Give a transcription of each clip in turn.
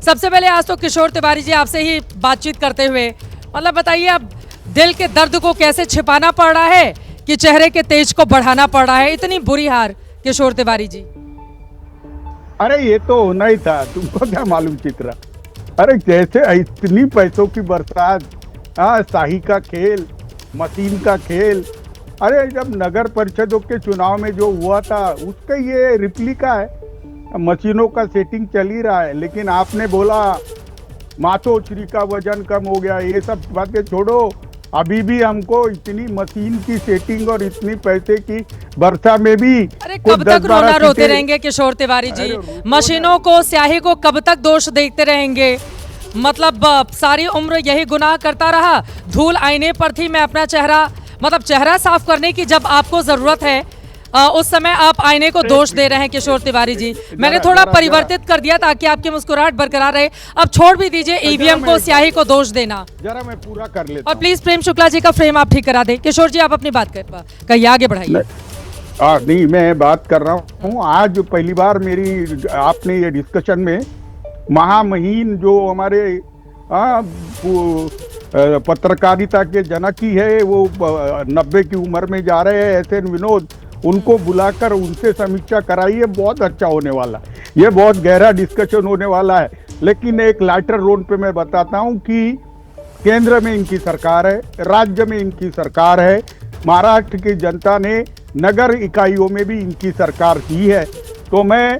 सबसे पहले आज तो किशोर तिवारी जी आपसे ही बातचीत करते हुए मतलब बताइए, अब दिल के दर्द को कैसे छिपाना पड़ रहा है कि चेहरे के तेज को बढ़ाना पड़ रहा है? इतनी बुरी हार किशोर तिवारी जी। अरे ये तो होना ही था, तुमको क्या मालूम चित्रा। अरे जैसे इतनी पैसों की बरसात, हाँ, शाही का खेल, मशीन का खेल। अरे जब नगर परिषदों के चुनाव में जो हुआ था उसका ये रिप्लिका है। मशीनों का सेटिंग चल ही रहा है, लेकिन आपने बोला मातोश्री का वजन कम हो गया, ये सब बातें छोड़ो। अभी भी हमको इतनी मशीन की सेटिंग और इतनी पैसे की वर्षा में भी अरे कब तक रोना रोते रहेंगे किशोर तिवारी जी? मशीनों को, स्याही को कब तक दोष देखते रहेंगे? मतलब सारी उम्र यही गुनाह करता रहा। धूल आईने पर थी, मैं अपना चेहरा मतलब चेहरा साफ करने की जब आपको जरूरत है उस समय आप आईने को दोष दे रहे हैं किशोर तिवारी जी। मैंने थोड़ा परिवर्तित कर दिया ताकि आपकी मुस्कुराहट बरकरार रहे। अब छोड़ भी दीजिए ईवीएम को, स्याही को दोष देना। जरा मैं पूरा कर लेता और प्लीज प्रेम शुक्ला जी का फ्रेम आप ठीक करा दें। किशोर जी आप अपनी बात कहिए, आगे बढ़ाइए। नहीं, मैं बात कर रहा हूँ। आज पहली बार मेरी आपने ये डिस्कशन में महामहिम जो हमारे पत्रकारिता के जनक ही है, वो 90 की उम्र में जा रहे हैं, एस एन विनोद, उनको बुलाकर उनसे समीक्षा कराइए। बहुत अच्छा होने वाला, ये बहुत गहरा डिस्कशन होने वाला है। लेकिन एक लाइटर रोड पे मैं बताता हूँ कि केंद्र में इनकी सरकार है, राज्य में इनकी सरकार है, महाराष्ट्र की जनता ने नगर इकाइयों में भी इनकी सरकार की है। तो मैं,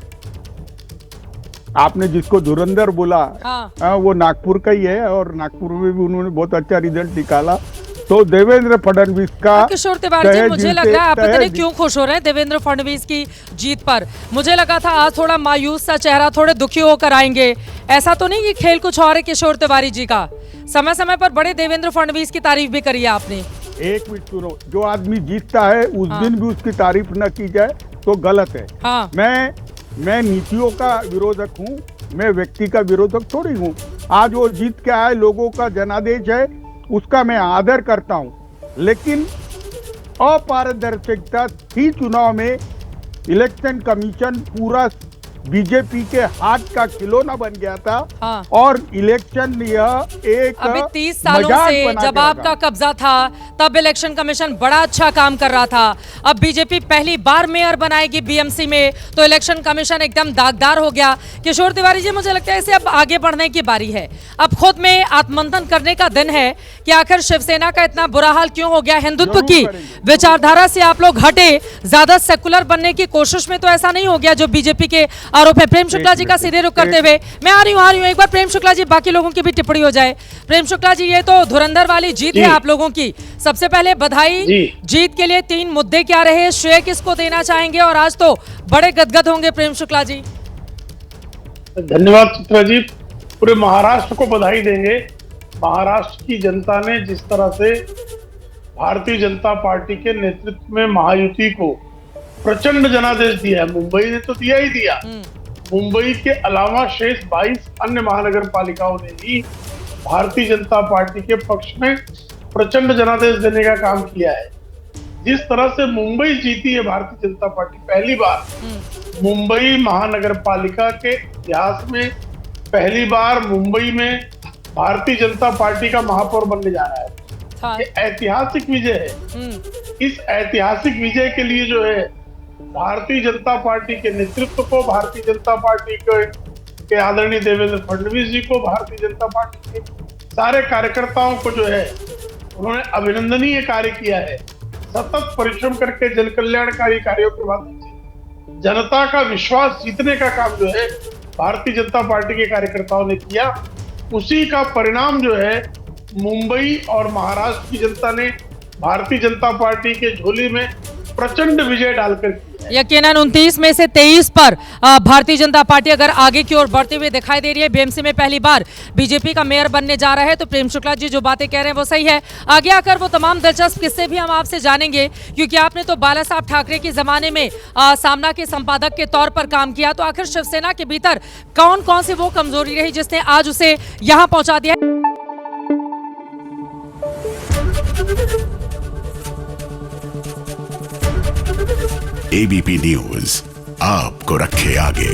आपने जिसको धुरंधर बोला, वो नागपुर का ही है और नागपुर में भी उन्होंने बहुत अच्छा रिजल्ट निकाला। तो देवेंद्र फडणवीस का, किशोर तिवारी जी, मुझे लग रहा है आप पता नहीं क्यों खुश हो रहे हैं देवेंद्र फडणवीस की जीत पर। मुझे लगा था आज थोड़ा मायूस सा चेहरा, थोड़े दुखी होकर आएंगे। ऐसा तो नहीं कि खेल कुछ और है किशोर तिवारी जी का? समय समय पर बड़े देवेंद्र फडणवीस की तारीफ भी करी है आपने। एक मिनट सुनो, जो आदमी जीतता है उस दिन भी उसकी तारीफ न की जाए तो गलत है। मैं नीतियों का विरोधक हूँ, मैं व्यक्ति का विरोधक थोड़ी हूँ। आज वो जीत के आए, लोगों का जनादेश है, उसका मैं आदर करता हूं। लेकिन अपारदर्शिता थी चुनाव में। इलेक्शन कमीशन पूरा बीजेपी के हाथ का खिलौना बन गया था। और इलेक्शन यह एक अभी 30 सालों से जब आपका कब्जा था तब इलेक्शन कमीशन बड़ा अच्छा काम कर रहा था। अब बीजेपी पहली बार मेयर बनाएगी बीएमसी में तो इलेक्शन कमीशन एकदम दागदार हो गया। किशोर तिवारी जी, मुझे लगता है इसे अब आगे बढ़ने की बारी है। अब खुद में आत्ममंथन करने का दिन है कि आखिर शिवसेना का इतना बुरा हाल क्यों हो गया। हिंदुत्व की विचारधारा से आप लोग हटे, ज्यादा सेकुलर बनने की कोशिश में तो ऐसा नहीं हो गया जो बीजेपी के आरोप है। प्रेम शुक्ला जी का सीधे रुख करते हुए मैं आ रही हूँ एक बार प्रेम शुक्ला जी, बाकी लोगों की भी टिप्पणी हो जाए। प्रेम शुक्ला जी, ये तो धुरंधर वाली जीत है आप लोगों की। सबसे पहले बधाई। जीत के लिए 3 मुद्दे क्या रहे, श्रेय किसको देना चाहेंगे? और आज तो बड़े गदगद होंगे प्रेम शुक्ला जी। धन्यवाद चित्रा जी, पूरे महाराष्ट्र को बधाई देंगे। महाराष्ट्र की जनता ने जिस तरह से भारतीय जनता पार्टी के नेतृत्व में महायुति को प्रचंड जनादेश दिया है, मुंबई ने तो दिया ही दिया, मुंबई के अलावा शेष 22 अन्य महानगर पालिकाओं ने भी भारतीय जनता पार्टी के पक्ष में प्रचंड जनादेश देने का काम किया है। जिस तरह से मुंबई जीती है भारतीय जनता पार्टी, पहली बार मुंबई महानगर पालिका के इतिहास में पहली बार मुंबई में भारतीय जनता पार्टी का महापौर बनने जा रहा है। ये ऐतिहासिक विजय है। इस ऐतिहासिक विजय के लिए जो है भारतीय जनता पार्टी के नेतृत्व को, भारतीय जनता पार्टी के आदरणीय देवेंद्र फडणवीस जी को, भारतीय जनता पार्टी के सारे कार्यकर्ताओं को जो है उन्होंने अभिनंदनीय कार्य किया है। सतत परिश्रम करके जन कल्याणकारी कार्यों के माध्यम से जनता का विश्वास जीतने का काम जो है भारतीय जनता पार्टी के कार्यकर्ताओं ने किया। उसी का परिणाम जो है मुंबई और महाराष्ट्र की जनता ने भारतीय जनता पार्टी के झोली में प्रचंड विजय डालकर यकीनन 29 में से 23 पर भारतीय जनता पार्टी अगर आगे की ओर बढ़ते हुए दिखाई दे रही है। बीएमसी में पहली बार बीजेपी का मेयर बनने जा रहा है। तो प्रेम शुक्ला जी जो बातें कह रहे हैं वो सही है। आगे आकर वो तमाम दिलचस्प किस्से भी हम आपसे जानेंगे, क्योंकि आपने तो बाला साहब ठाकरे के जमाने में सामना के संपादक के तौर पर काम किया। तो आखिर शिवसेना के भीतर कौन कौन सी वो कमजोरी रही जिसने आज उसे यहाँ पहुंचा दिया? एबीपी न्यूज आपको रखे आगे।